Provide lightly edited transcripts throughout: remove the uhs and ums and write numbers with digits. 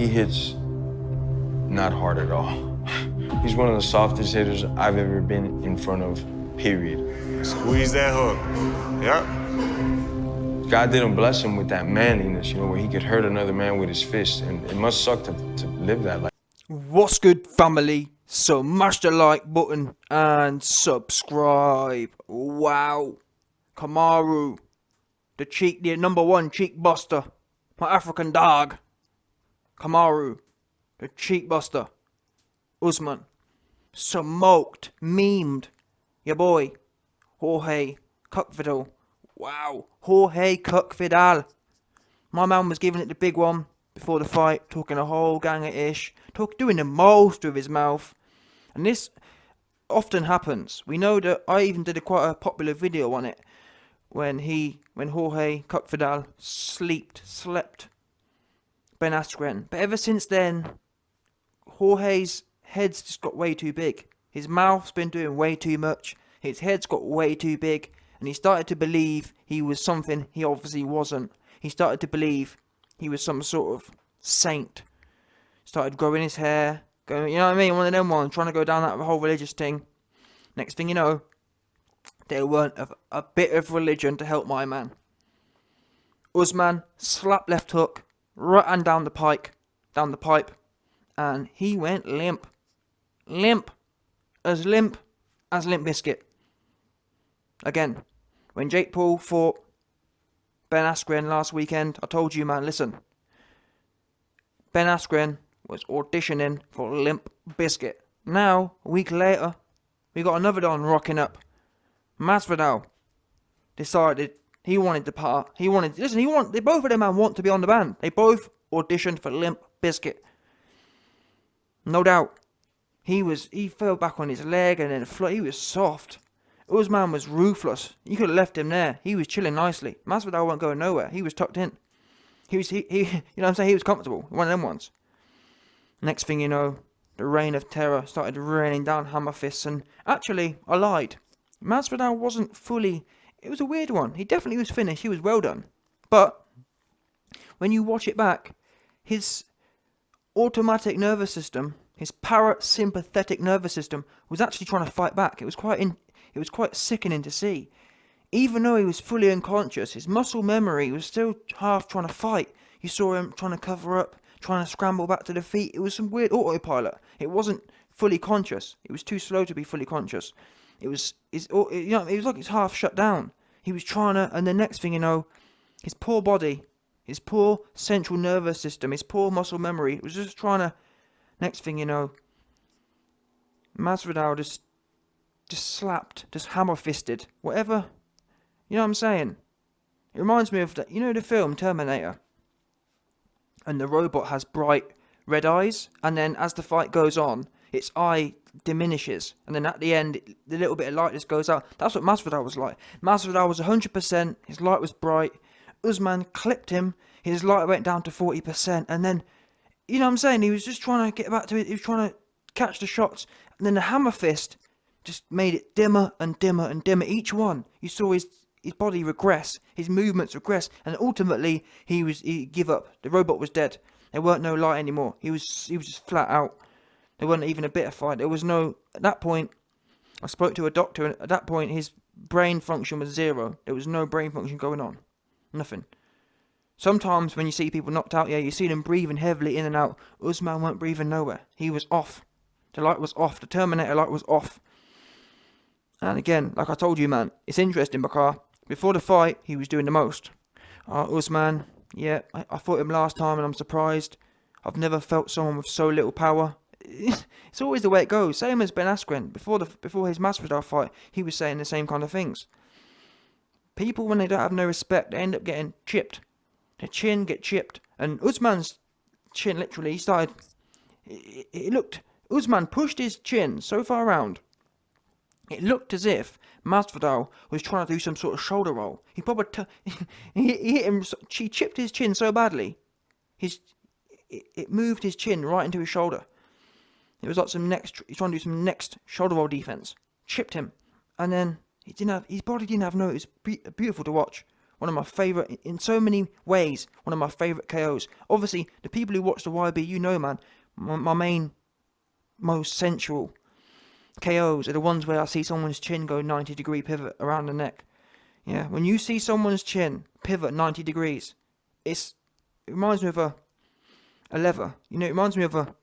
He hits not hard at all. He's one of the softest hitters I've ever been in front of, period. Squeeze that hook. Yep. God didn't bless him with that manliness, you know, where he could hurt another man with his fist, and it must suck to live that life. What's good, family? Smash the like button and subscribe. Wow. Kamaru, the number one cheek buster. My African dog. Kamaru, the cheek buster. Usman, smoked, memed. Your boy, Jorge Masvidal. Wow, Jorge Masvidal. My man was giving it the big one before the fight, talking a whole gang of ish, doing the most with his mouth. And this often happens. We know that I even did quite a popular video on it when Jorge Masvidal slept Ben Askren. But ever since then, Jorge's head's just got way too big. His mouth's been doing way too much. His head's got way too big. And he started to believe he was something he obviously wasn't. He started to believe he was some sort of saint. Started growing his hair. Going, you know what I mean? One of them ones, trying to go down that whole religious thing. Next thing you know, there weren't a bit of religion to help my man. Usman, slap left hook, right hand down the pipe, and he went limp. Limp as Limp Bizkit. Again, when Jake Paul fought Ben Askren last weekend, I told you, man, listen. Ben Askren was auditioning for Limp Bizkit. Now, a week later, we got another Don rocking up. Masvidal decided he wanted the part. They both of them, man, want to be on the band. They both auditioned for Limp Bizkit. No doubt. He fell back on his leg and then he was soft. Usman was ruthless. You could have left him there. He was chilling nicely. Masvidal wasn't going nowhere. He was tucked in. You know what I'm saying? He was comfortable. One of them ones. Next thing you know, the reign of terror started raining down hammer fists. And actually, I lied. Masvidal wasn't fully. It was a weird one. He definitely was finished. He was well done. But when you watch it back, his automatic nervous system, his parasympathetic nervous system, was actually trying to fight back. It was quite sickening to see. Even though he was fully unconscious, his muscle memory was still half trying to fight. You saw him trying to cover up, trying to scramble back to the feet. It was some weird autopilot. It wasn't fully conscious. It was too slow to be fully conscious. It was like it's half shut down. He was trying to, and the next thing you know, his poor body, his poor central nervous system, his poor muscle memory, it was just trying to. Next thing you know, Masvidal just slapped, just hammer fisted, whatever. You know what I'm saying? It reminds me of the film Terminator. And the robot has bright red eyes, and then as the fight goes on, its eye diminishes, and then at the end, the little bit of light just goes out. That's what Masvidal was like. Masvidal was 100%, his light was bright. Usman clipped him, his light went down to 40%, and then, you know what I'm saying, he was just trying to get back to it, he was trying to catch the shots, and then the hammer fist just made it dimmer and dimmer and dimmer. Each one, you saw his body regress, his movements regress, and ultimately he give up. The robot was dead. There weren't no light anymore. He was just flat out. There wasn't even a bit of fight. There was no. At that point, I spoke to a doctor, and at that point his brain function was zero. There was no brain function going on, nothing. Sometimes when you see people knocked out, you see them breathing heavily in and out. Usman weren't breathing nowhere. He was off. The light was off. The Terminator light was off. And again, like I told you, man, it's interesting because before the fight, he was doing the most. Usman, yeah, I fought him last time and I'm surprised. I've never felt someone with so little power. It's always the way it goes. Same as Ben Askren. Before his Masvidal fight, he was saying the same kind of things. People, when they don't have no respect, they end up getting chipped. Their chin get chipped. And Usman's chin, literally, Usman pushed his chin so far around. It looked as if Masvidal was trying to do some sort of shoulder roll. He probably he hit him. He chipped his chin so badly, it moved his chin right into his shoulder. It was like he's trying to do some next shoulder roll defense. Chipped him, and then his body didn't have no. It was beautiful to watch. One of my favourite, in so many ways, one of my favourite KOs. Obviously, the people who watch the YB, you know, man, my main, most central KOs are the ones where I see someone's chin go 90-degree pivot around the neck. Yeah, when you see someone's chin pivot 90 degrees, it reminds me of a lever. You know, it reminds me of a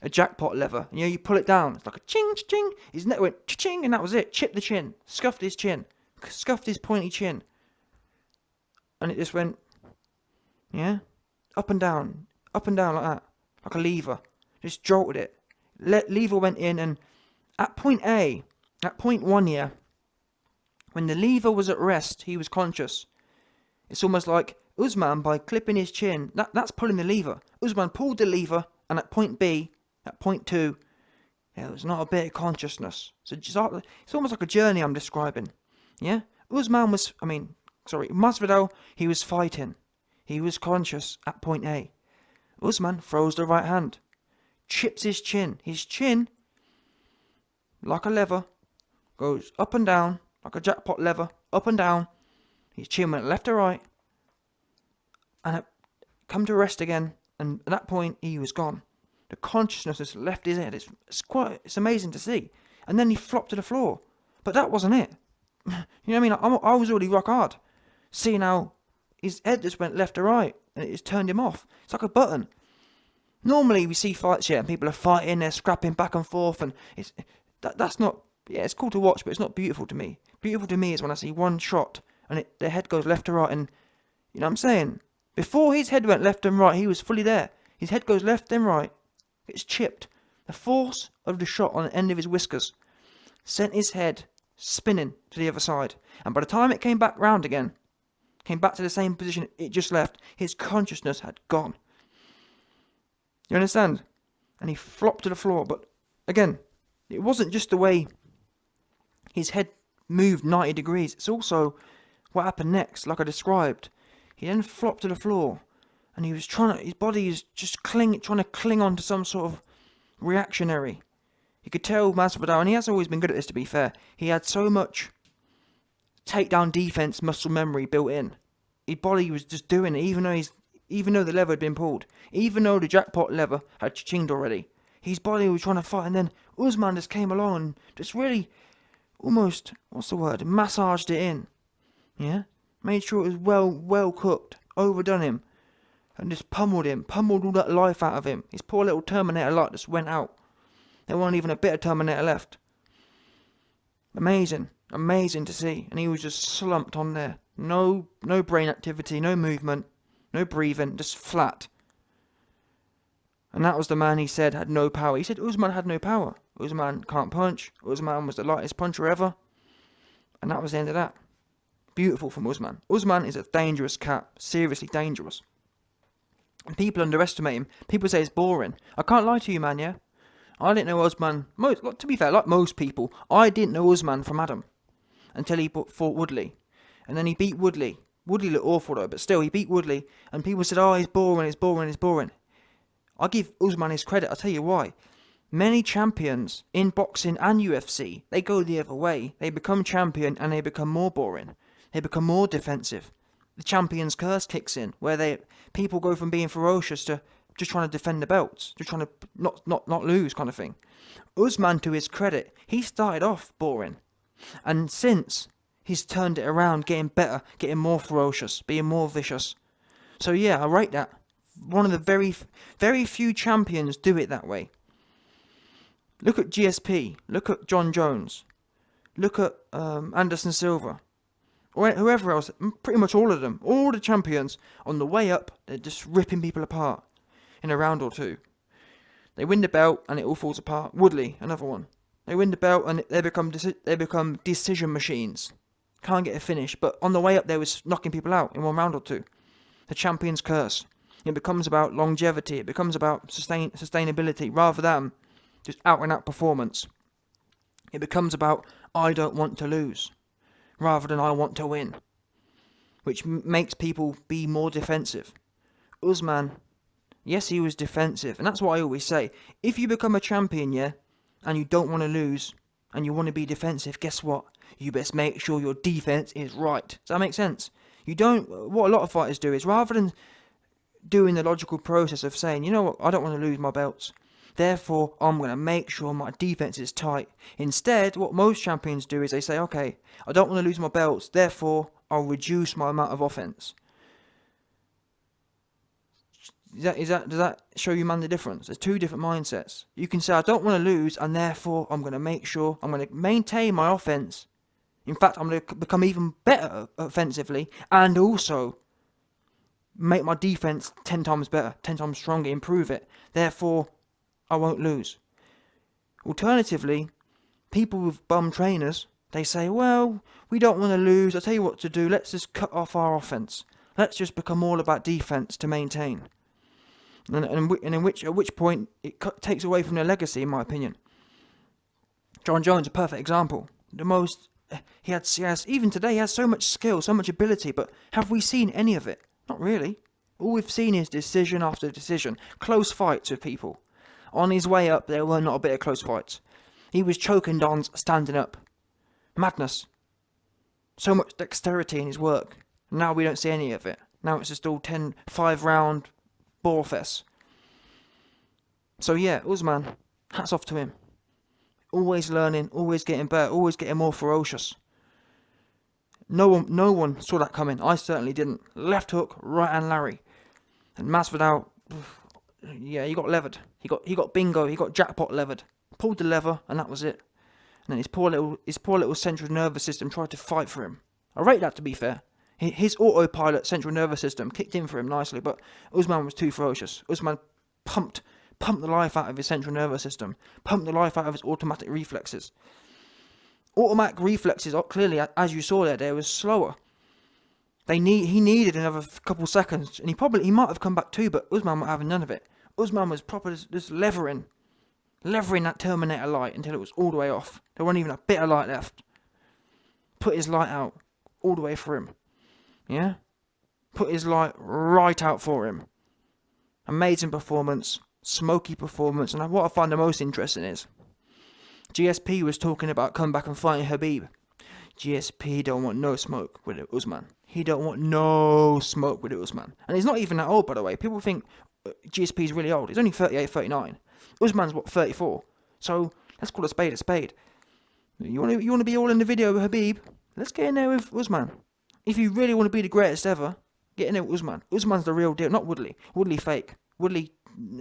jackpot lever. You know, you pull it down, it's like a ching, ching. His neck went ching, and that was it. Chipped the chin, scuffed his chin, scuffed his pointy chin. And it just went, yeah, up and down like that, like a lever. Just jolted it. Lever went in, and at point A, at point 1, yeah, when the lever was at rest, he was conscious. It's almost like Usman, by clipping his chin, that's pulling the lever. Usman pulled the lever, and at point B, at point 2, there was not a bit of consciousness. So it's almost like a journey I'm describing. Yeah? Masvidal, he was fighting. He was conscious at point A. Usman throws the right hand. Chips his chin. His chin, like a lever, goes up and down, like a jackpot lever, up and down. His chin went left to right. And it come to rest again. And at that point, he was gone. The consciousness has left his head. It's amazing to see. And then he flopped to the floor. But that wasn't it. You know what I mean? I was already rock hard. Seeing how his head just went left to right. And it just turned him off. It's like a button. Normally we see fights here and people are fighting, they're scrapping back and forth. And that's not... Yeah, it's cool to watch, but it's not beautiful to me. Beautiful to me is when I see one shot and their head goes left to right. And you know what I'm saying? Before his head went left and right, he was fully there. His head goes left and right. It's chipped. The force of the shot on the end of his whiskers sent his head spinning to the other side. And by the time it came back round again, came back to the same position it just left, his consciousness had gone. You understand? And he flopped to the floor. But again, it wasn't just the way his head moved 90 degrees. It's also what happened next, like I described. He then flopped to the floor. And he was his body is just trying to cling on to some sort of reactionary. You could tell Masvidal, and he has always been good at this to be fair, he had so much takedown defense muscle memory built in. His body was just doing it, even though the lever had been pulled. Even though the jackpot lever had chinged already. His body was trying to fight, and then Usman just came along and just really almost, massaged it in. Yeah? Made sure it was well cooked, overdone him. And just pummeled all that life out of him. His poor little Terminator light just went out. There wasn't even a bit of Terminator left. Amazing to see. And he was just slumped on there. No brain activity, no movement, no breathing, just flat. And that was the man he said had no power. He said Usman had no power. Usman can't punch. Usman was the lightest puncher ever. And that was the end of that. Beautiful from Usman. Usman is a dangerous cat. Seriously dangerous. And people underestimate him. People say it's boring. I can't lie to you, man, yeah? I didn't know Usman... to be fair, like most people, I didn't know Usman from Adam. Until he fought Woodley. And then he beat Woodley. Woodley looked awful though, but still, he beat Woodley. And people said, oh, he's boring. I give Usman his credit, I'll tell you why. Many champions in boxing and UFC, they go the other way. They become champion and they become more boring. They become more defensive. The champion's curse kicks in, where people go from being ferocious to just trying to defend the belts, just trying to not lose kind of thing. Usman, to his credit, he started off boring. And since, he's turned it around, getting better, getting more ferocious, being more vicious. So yeah, I rate that. One of the very, very few champions do it that way. Look at GSP, look at John Jones, look at Anderson Silva. Or whoever else, pretty much all of them, all the champions, on the way up, they're just ripping people apart in a round or two. They win the belt and it all falls apart. Woodley, another one. They win the belt and they become decision machines. Can't get a finish, but on the way up they was knocking people out in one round or two. The champion's curse. It becomes about longevity. It becomes about sustainability rather than just out and out performance. It becomes about I don't want to lose, rather than I want to win, which makes people be more defensive. Usman, yes, he was defensive, and that's what I always say. If you become a champion, yeah, and you don't want to lose, and you want to be defensive, guess what? You best make sure your defense is right. Does that make sense? You don't. What a lot of fighters do is, rather than doing the logical process of saying, you know what, I don't want to lose my belts, therefore I'm going to make sure my defense is tight. Instead, what most champions do is they say, okay, I don't want to lose my belts, therefore I'll reduce my amount of offense. Does that show you, man, the difference? There's two different mindsets. You can say, I don't want to lose, and therefore I'm going to make sure I'm going to maintain my offense. In fact, I'm going to become even better offensively, and also make my defense 10 times better, 10 times stronger, improve it. Therefore, I won't lose. Alternatively, people with bum trainers, they say, well, we don't want to lose. I'll tell you what to do. Let's just cut off our offense. Let's just become all about defense to maintain. And at which point, it takes away from their legacy, in my opinion. John Jones, a perfect example. He has, even today, he has so much skill, so much ability, but have we seen any of it? Not really. All we've seen is decision after decision. Close fights with people. On his way up, there were not a bit of close fights. He was choking dons standing up. Madness. So much dexterity in his work. Now we don't see any of it. Now it's just all 5-round ball fest. So yeah, Usman, hats off to him. Always learning, always getting better, always getting more ferocious. No one saw that coming. I certainly didn't. Left hook, right hand Larry. And Masvidal, yeah, he got levered. He got bingo. He got jackpot levered. Pulled the lever, and that was it. And then his poor little central nervous system tried to fight for him. I rate that, to be fair. His autopilot central nervous system kicked in for him nicely, but Usman was too ferocious. Usman pumped the life out of his central nervous system. Pumped the life out of his automatic reflexes. Automatic reflexes, clearly, as you saw there, they were slower. He needed another couple seconds, and he might have come back too, but Usman was having none of it. Usman was proper just levering that Terminator light until it was all the way off. There wasn't even a bit of light left. Put his light out all the way for him. Yeah? Put his light right out for him. Amazing performance, smoky performance, and what I find the most interesting is GSP was talking about coming back and fighting Khabib. GSP don't want no smoke with Usman. He don't want no smoke with Usman. And he's not even that old, by the way. People think GSP is really old. He's only 38, 39. Usman's, 34? So, let's call a spade a spade. You want to be all in the video with Khabib? Let's get in there with Usman. If you really want to be the greatest ever, get in there with Usman. Usman's the real deal, not Woodley. Woodley fake. Woodley,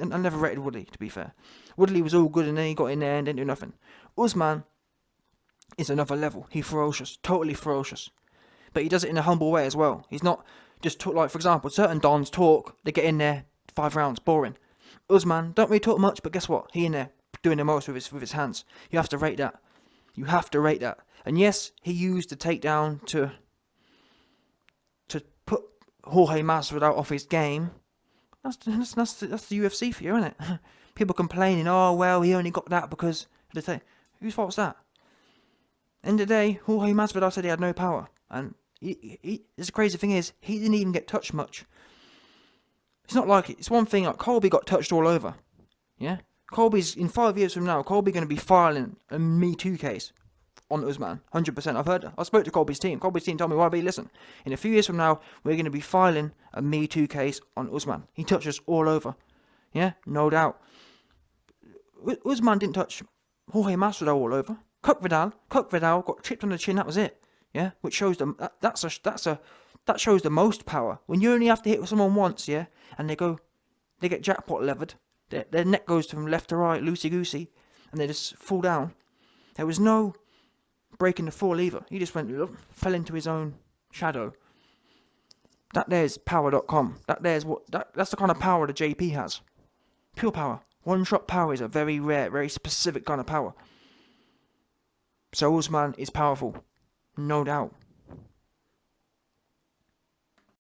I never rated Woodley, to be fair. Woodley was all good and then he got in there and didn't do nothing. Usman is another level. He's ferocious, totally ferocious. But he does it in a humble way as well. He's not just talk, like, for example, certain dons talk, they get in there, 5 rounds, boring. Usman don't really talk much, but guess what? He in there doing the most with his hands. You have to rate that. You have to rate that. And yes, he used the takedown to put Jorge Masvidal off his game. That's the UFC for you, isn't it? People complaining, oh well, he only got that because of the whose fault's that? End of the day, Jorge Masvidal said he had no power, and the crazy thing is, he didn't even get touched much. It's not like it's one thing like Colby got touched all over. Yeah, Colby's in 5 years from now. Colby going to be filing a Me Too case on Usman, 100%. I spoke to Colby's team. Colby's team told me, YB, listen, in a few years from now, we're going to be filing a Me Too case on Usman. He touched us all over. Yeah, no doubt. Usman didn't touch Jorge Masvidal all over. Cuck Vidal got chipped on the chin. That was it. Yeah, which shows them that shows the most power. When you only have to hit someone once, yeah, and they get jackpot levered. Their neck goes from left to right, loosey goosey, and they just fall down. There was no breaking the fall either. He just fell into his own shadow. That there's power.com. That's the kind of power the JP has. Pure power. One-shot power is a very rare, very specific kind of power. So Usman is powerful. No doubt.